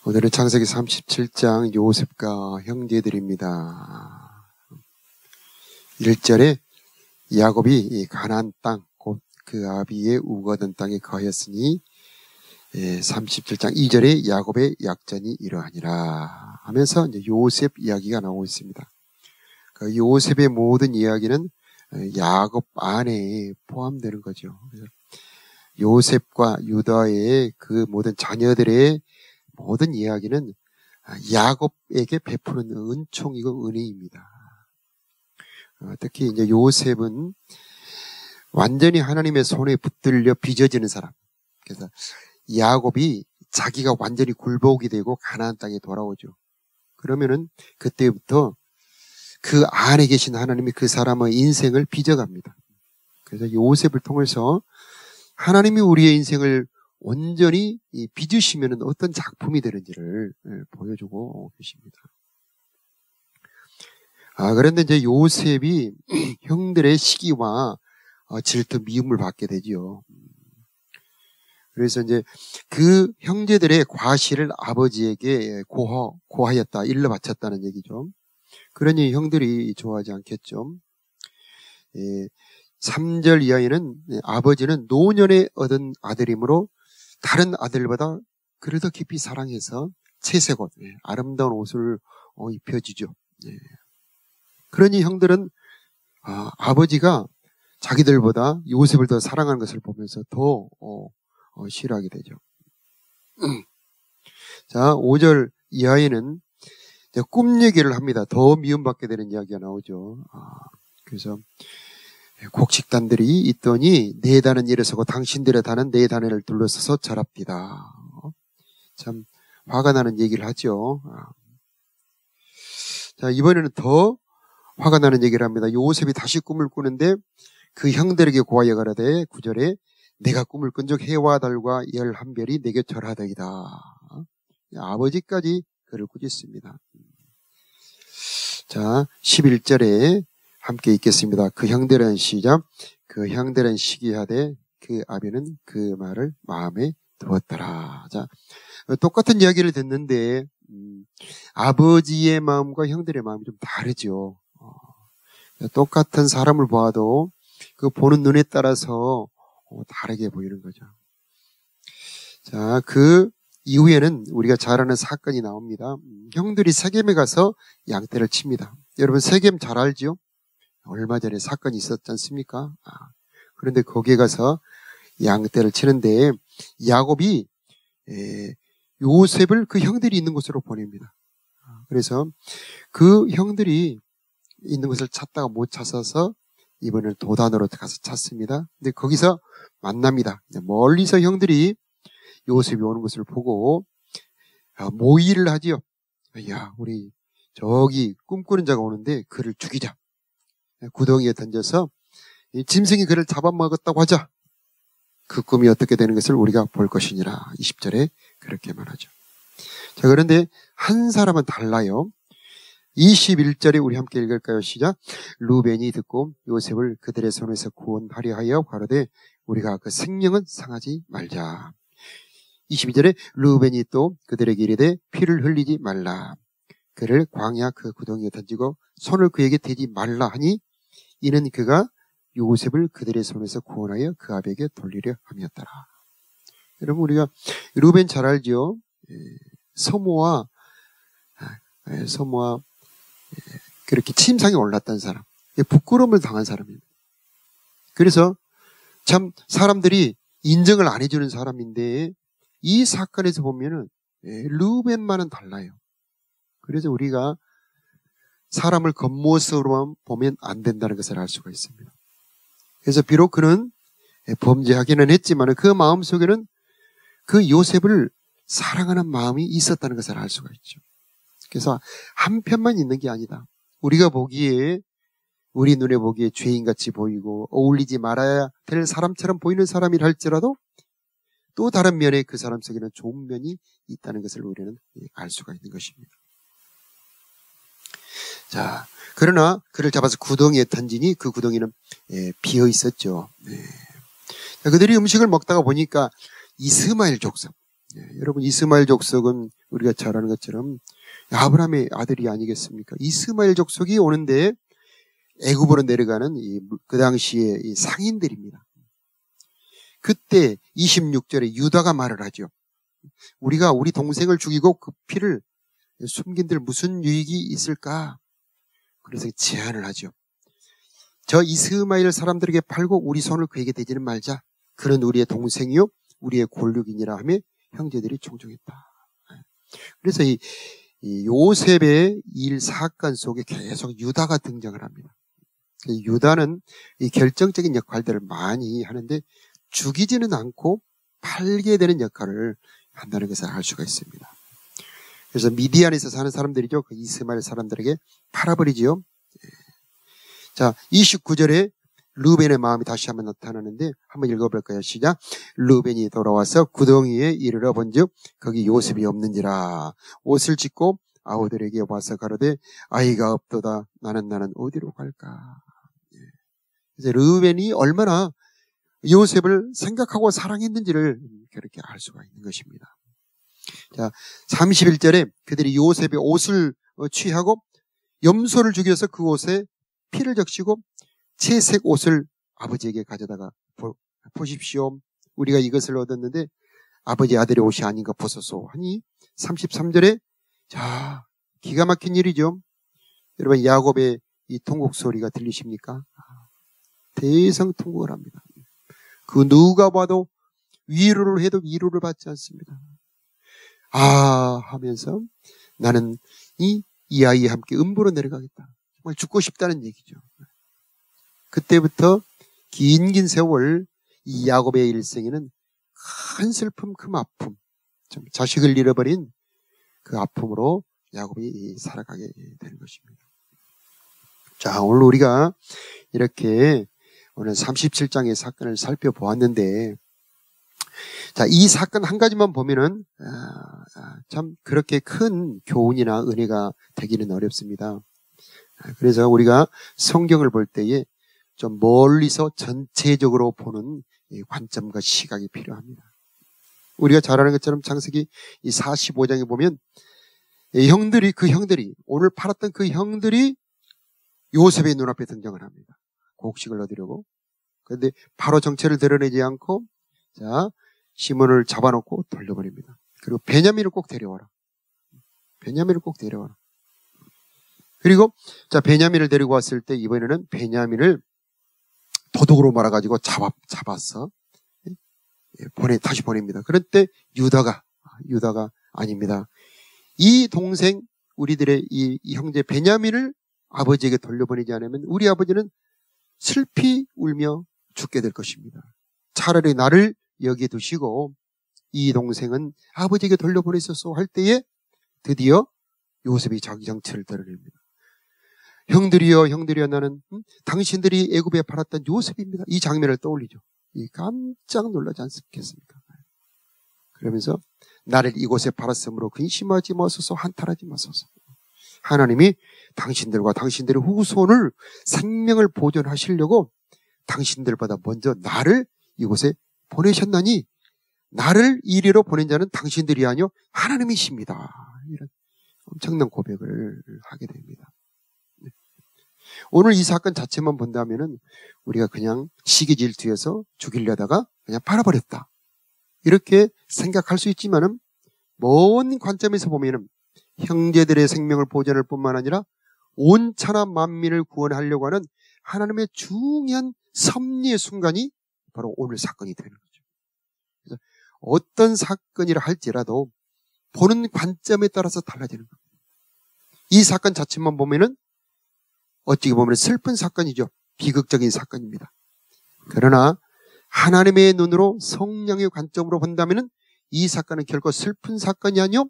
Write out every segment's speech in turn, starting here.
오늘은 창세기 37장 요셉과 형제들입니다. 1절에 야곱이 가나안 땅, 곧 그 아비의 우거던 땅에 거하였으니 37장 2절에 야곱의 약전이 이러하니라 하면서 이제 요셉 이야기가 나오고 있습니다. 그 요셉의 모든 이야기는 야곱 안에 포함되는 거죠. 요셉과 유다의 그 모든 자녀들의 모든 이야기는 야곱에게 베푸는 은총이고 은혜입니다. 특히 이제 요셉은 완전히 하나님의 손에 붙들려 빚어지는 사람. 그래서 야곱이 자기가 완전히 굴복이 되고 가나안 땅에 돌아오죠. 그러면은 그때부터 그 안에 계신 하나님이 그 사람의 인생을 빚어갑니다. 그래서 요셉을 통해서 하나님이 우리의 인생을 온전히 빚으시면 어떤 작품이 되는지를 보여주고 계십니다. 그런데 이제 요셉이 형들의 시기와 질투, 미움을 받게 되지요. 그래서 이제 그 형제들의 과실을 아버지에게 고하였다, 일러 바쳤다는 얘기죠. 그러니 형들이 좋아하지 않겠죠. 3절 이하에는 아버지는 노년에 얻은 아들이므로 다른 아들보다 그를 더 깊이 사랑해서 채색 옷, 아름다운 옷을 입혀주죠. 그러니 형들은 아버지가 자기들보다 요셉을 더 사랑하는 것을 보면서 더 싫어하게 되죠. 자, 5절 이하에는 꿈 얘기를 합니다. 더 미움받게 되는 이야기가 나오죠. 그래서 곡식단들이 있더니 네 단은 일어서고 당신들의 단은 네 단을 둘러서서 자랍디다. 참 화가 나는 얘기를 하죠. 자, 이번에는 더 화가 나는 얘기를 합니다. 요셉이 다시 꿈을 꾸는데 그 형들에게 고하여 가라되 9절에 내가 꿈을 꾼 적 해와 달과 11별이 내게 절하더이다. 아버지까지 그를 꾸짖습니다. 자, 11절에 함께 읽겠습니다. 그 형들은 시작. 그 형들은 시기하되 그 아비는 그 말을 마음에 두었더라. 자, 똑같은 이야기를 듣는데 아버지의 마음과 형들의 마음이 좀 다르죠. 똑같은 사람을 보아도 그 보는 눈에 따라서 다르게 보이는 거죠. 자, 그 이후에는 우리가 잘 아는 사건이 나옵니다. 형들이 세겜에 가서 양떼를 칩니다. 여러분 세겜 잘 알죠? 얼마 전에 사건이 있었지 않습니까? 그런데 거기에 가서 양떼를 치는데 야곱이 요셉을 그 형들이 있는 곳으로 보냅니다. 그래서 그 형들이 있는 곳을 찾다가 못 찾아서 이번에는 도단으로 가서 찾습니다. 근데 거기서 만납니다. 멀리서 형들이 요셉이 오는 것을 보고 모의를 하지요. 야, 우리 저기 꿈꾸는 자가 오는데 그를 죽이자. 구덩이에 던져서 짐승이 그를 잡아먹었다고 하자. 그 꿈이 어떻게 되는 것을 우리가 볼 것이니라. 20절에 그렇게 말하죠. 자, 그런데 한 사람은 달라요. 21절에 우리 함께 읽을까요? 시작. 루벤이 듣고 요셉을 그들의 손에서 구원하려 하여 가로되 우리가 그 생명은 상하지 말자. 22절에 루벤이 또 그들에게 이르되 피를 흘리지 말라. 그를 광야 그 구덩이에 던지고 손을 그에게 대지 말라 하니 이는 그가 요셉을 그들의 손에서 구원하여 그 아비에게 돌리려 함이었더라. 여러분 우리가 루벤 잘 알죠? 서모와 그렇게 침상에 올랐던 사람, 부끄러움을 당한 사람입니다. 그래서 참 사람들이 인정을 안 해주는 사람인데 이 사건에서 보면은 루벤만은 달라요. 그래서 우리가 사람을 겉모습으로만 보면 안 된다는 것을 알 수가 있습니다. 그래서 비록 그는 범죄하기는 했지만 그 마음속에는 그 요셉을 사랑하는 마음이 있었다는 것을 알 수가 있죠. 그래서 한편만 있는 게 아니다. 우리가 보기에 우리 눈에 보기에 죄인같이 보이고 어울리지 말아야 될 사람처럼 보이는 사람이라 할지라도 또 다른 면에 그 사람 속에는 좋은 면이 있다는 것을 우리는 알 수가 있는 것입니다. 자, 그러나 그를 잡아서 구덩이에 던지니 그 구덩이는 비어 있었죠. 그들이 음식을 먹다가 보니까 이스마엘 족속. 여러분 이스마엘 족속은 우리가 잘 아는 것처럼 아브라함의 아들이 아니겠습니까? 이스마엘 족속이 오는데 애굽으로 내려가는 그 당시에 이 상인들입니다. 그때 26절에 유다가 말을 하죠. 우리가 우리 동생을 죽이고 그 피를 숨긴들 무슨 유익이 있을까? 그래서 제안을 하죠. 저 이스마엘 사람들에게 팔고 우리 손을 그에게 대지는 말자. 그는 우리의 동생이요 우리의 골육이니라 하며 형제들이 종종했다. 그래서 이 요셉의 일 사건 속에 계속 유다가 등장을 합니다. 유다는 이 결정적인 역할들을 많이 하는데 죽이지는 않고 팔게 되는 역할을 한다는 것을 알 수가 있습니다. 그래서 미디안에서 사는 사람들이죠. 그 이스마엘 사람들에게 팔아버리지요. 자, 29절에 르벤의 마음이 다시 한번 나타나는데 한번 읽어볼까요? 시작. 르벤이 돌아와서 구덩이에 이르러 본즉 거기 요셉이 없는지라. 옷을 찢고 아우들에게 와서 가로되 아이가 없도다. 나는 어디로 갈까? 그래서 르벤이 얼마나 요셉을 생각하고 사랑했는지를 그렇게 알 수가 있는 것입니다. 자, 31절에 그들이 요셉의 옷을 취하고 염소를 죽여서 그 옷에 피를 적시고 채색 옷을 아버지에게 가져다가 보십시오. 우리가 이것을 얻었는데 아버지 아들의 옷이 아닌가 보소서 하니 33절에 자, 기가 막힌 일이죠. 여러분 야곱의 이 통곡 소리가 들리십니까? 대성통곡을 합니다. 그 누가 봐도 위로를 해도 위로를 받지 않습니다. 아 하면서 나는 이 아이와 함께 음부로 내려가겠다. 정말 죽고 싶다는 얘기죠. 그때부터 긴 세월 이 야곱의 일생에는 큰 슬픔, 큰 아픔, 자식을 잃어버린 그 아픔으로 야곱이 살아가게 되는 것입니다. 자, 오늘 우리가 이렇게 오늘 37장의 사건을 살펴보았는데, 자, 이 사건 한 가지만 보면은, 참, 그렇게 큰 교훈이나 은혜가 되기는 어렵습니다. 그래서 우리가 성경을 볼 때에 좀 멀리서 전체적으로 보는 관점과 시각이 필요합니다. 우리가 잘 아는 것처럼 창세기 이 45장에 보면, 그 형들이, 오늘 팔았던 그 형들이 요셉의 눈앞에 등장을 합니다. 곡식을 얻으려고. 그런데 바로 정체를 드러내지 않고 자 시몬을 잡아놓고 돌려버립니다. 그리고 베냐민을 꼭 데려와라. 베냐민을 꼭 데려와라. 그리고 자 베냐민을 데리고 왔을 때 이번에는 베냐민을 도둑으로 말아가지고 잡았어. 다시 보냅니다. 그럴 때 유다가 아닙니다. 이 동생 우리들의 이 형제 베냐민을 아버지에게 돌려보내지 않으면 우리 아버지는 슬피 울며 죽게 될 것입니다. 차라리 나를 여기에 두시고 이 동생은 아버지에게 돌려보내소서 할 때에 드디어 요셉이 자기 정체를 드러냅니다. 형들이여 나는 당신들이 애굽에 팔았던 요셉입니다. 이 장면을 떠올리죠. 깜짝 놀라지 않겠습니까? 그러면서 나를 이곳에 팔았으므로 근심하지 마소서, 한탄하지 마소서. 하나님이 당신들과 당신들의 후손을 생명을 보존하시려고 당신들보다 먼저 나를 이곳에 보내셨나니 나를 이리로 보낸 자는 당신들이 아니요 하나님이십니다. 이런 엄청난 고백을 하게 됩니다. 오늘 이 사건 자체만 본다면은 우리가 그냥 시기 질투해서 죽이려다가 그냥 팔아버렸다. 이렇게 생각할 수 있지만은 먼 관점에서 보면은 형제들의 생명을 보존할 뿐만 아니라 온천하 만민을 구원하려고 하는 하나님의 중요한 섭리의 순간이 바로 오늘 사건이 되는 거죠. 그래서 어떤 사건이라 할지라도 보는 관점에 따라서 달라지는 겁니다. 이 사건 자체만 보면은 어찌 보면 슬픈 사건이죠. 비극적인 사건입니다. 그러나 하나님의 눈으로 성령의 관점으로 본다면은 이 사건은 결코 슬픈 사건이 아니요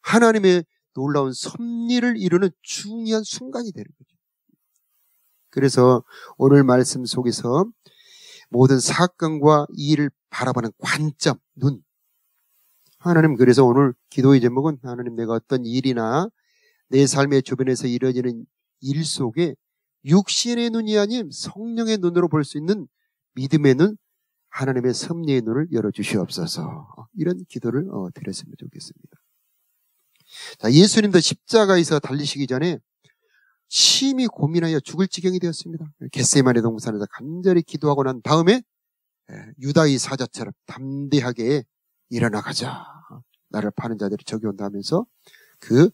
하나님의 놀라운 섭리를 이루는 중요한 순간이 되는 거죠. 그래서 오늘 말씀 속에서 모든 사건과 이 일을 바라보는 관점, 눈. 하나님 그래서 오늘 기도의 제목은 하나님 내가 어떤 일이나 내 삶의 주변에서 이루어지는 일 속에 육신의 눈이 아닌 성령의 눈으로 볼 수 있는 믿음의 눈, 하나님의 섭리의 눈을 열어주시옵소서. 이런 기도를 드렸으면 좋겠습니다. 자, 예수님도 십자가에서 달리시기 전에 심히 고민하여 죽을 지경이 되었습니다. 겟세마네 동산에서 간절히 기도하고 난 다음에 유다의 사자처럼 담대하게 일어나가자. 나를 파는 자들이 저기 온다 하면서 그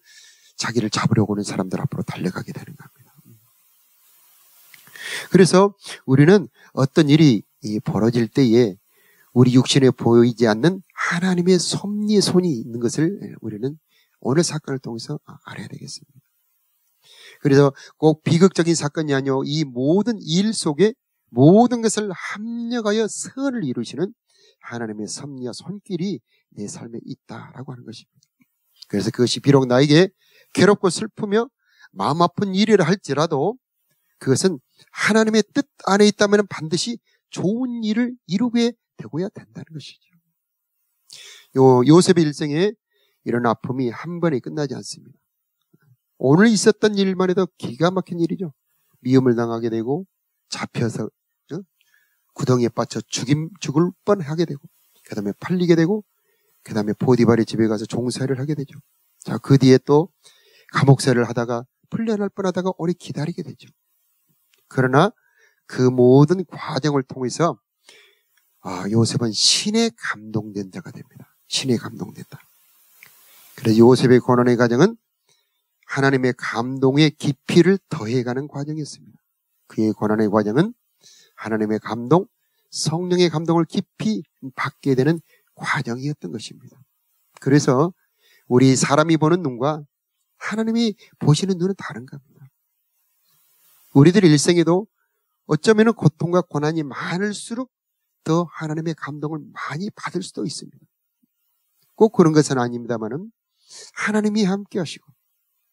자기를 잡으려고 오는 사람들 앞으로 달려가게 되는 겁니다. 그래서 우리는 어떤 일이 벌어질 때에 우리 육신에 보이지 않는 하나님의 섭리의 손이 있는 것을 우리는 오늘 사건을 통해서 알아야 되겠습니다. 그래서 꼭 비극적인 사건이 아니오 이 모든 일 속에 모든 것을 합력하여 선을 이루시는 하나님의 섭리와 손길이 내 삶에 있다라고 하는 것입니다. 그래서 그것이 비록 나에게 괴롭고 슬프며 마음 아픈 일이라 할지라도 그것은 하나님의 뜻 안에 있다면 반드시 좋은 일을 이루게 되고야 된다는 것이죠. 요셉의 일생에 이런 아픔이 한 번에 끝나지 않습니다. 오늘 있었던 일만 해도 기가 막힌 일이죠. 미움을 당하게 되고 잡혀서 구덩이에 빠져 죽을 뻔하게 되고 그 다음에 팔리게 되고 그 다음에 보디발의 집에 가서 종살이를 하게 되죠. 자, 그 뒤에 또 감옥살이를 하다가 풀려날 뻔하다가 오래 기다리게 되죠. 그러나 그 모든 과정을 통해서 요셉은 신에 감동된 자가 됩니다. 신에 감동된다. 그래서 요셉의 고난의 과정은 하나님의 감동의 깊이를 더해가는 과정이었습니다. 그의 고난의 과정은 하나님의 감동, 성령의 감동을 깊이 받게 되는 과정이었던 것입니다. 그래서 우리 사람이 보는 눈과 하나님이 보시는 눈은 다른 겁니다. 우리들의 일생에도 어쩌면 고통과 고난이 많을수록 더 하나님의 감동을 많이 받을 수도 있습니다. 꼭 그런 것은 아닙니다만은 하나님이 함께 하시고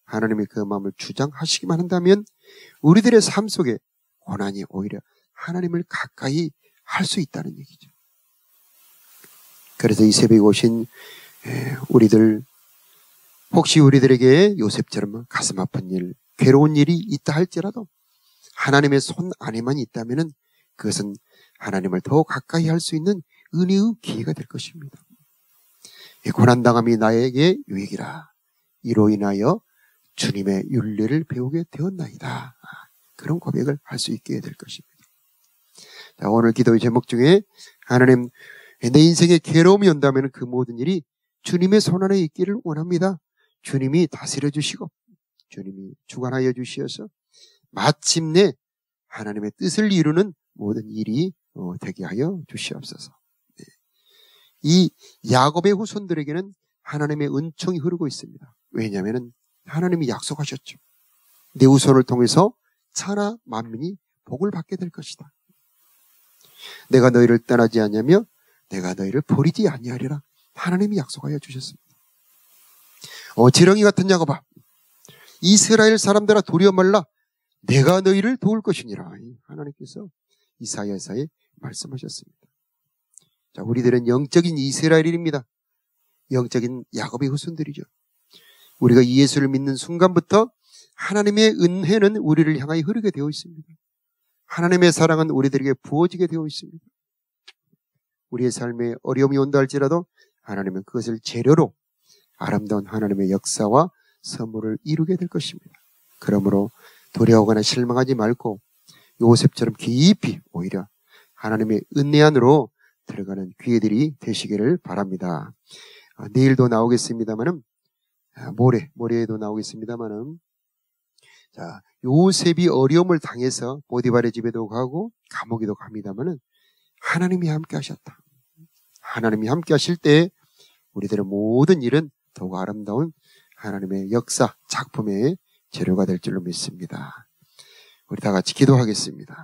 하나님이 그 마음을 주장하시기만 한다면 우리들의 삶 속에 고난이 오히려 하나님을 가까이 할 수 있다는 얘기죠. 그래서 이 새벽에 오신 우리들, 혹시 우리들에게 요셉처럼 가슴 아픈 일, 괴로운 일이 있다 할지라도 하나님의 손 안에만 있다면 그것은 하나님을 더 가까이 할 수 있는 은혜의 기회가 될 것입니다. 고난당함이 나에게 유익이라. 이로 인하여 주님의 윤례를 배우게 되었나이다. 그런 고백을 할 수 있게 될 것입니다. 자, 오늘 기도의 제목 중에 하나님, 내 인생에 괴로움이 온다면 그 모든 일이 주님의 손 안에 있기를 원합니다. 주님이 다스려 주시고 주님이 주관하여 주시어서 마침내 하나님의 뜻을 이루는 모든 일이 되게 하여 주시옵소서. 네. 이 야곱의 후손들에게는 하나님의 은총이 흐르고 있습니다. 왜냐하면 하나님이 약속하셨죠. 내 후손을 통해서 천하 만민이 복을 받게 될 것이다. 내가 너희를 떠나지 아니하며 내가 너희를 버리지 아니하리라. 하나님이 약속하여 주셨습니다. 지렁이 같은 야곱아, 이스라엘 사람들아 두려워 말라. 내가 너희를 도울 것이니라. 하나님께서 이사야서에 말씀하셨습니다. 자, 우리들은 영적인 이스라엘입니다. 영적인 야곱의 후손들이죠. 우리가 예수를 믿는 순간부터 하나님의 은혜는 우리를 향하여 흐르게 되어 있습니다. 하나님의 사랑은 우리들에게 부어지게 되어 있습니다. 우리의 삶에 어려움이 온다 할지라도 하나님은 그것을 재료로 아름다운 하나님의 역사와 선물을 이루게 될 것입니다. 그러므로 두려워하거나 실망하지 말고 요셉처럼 깊이 오히려 하나님의 은혜 안으로 들어가는 기회들이 되시기를 바랍니다. 내일도 나오겠습니다만은 모레에도 나오겠습니다만은 자, 요셉이 어려움을 당해서 보디발의 집에도 가고 감옥에도 갑니다만은 하나님이 함께 하셨다. 하나님이 함께 하실 때 우리들의 모든 일은 더욱 아름다운 하나님의 역사, 작품의 재료가 될 줄로 믿습니다. 우리 다 같이 기도하겠습니다.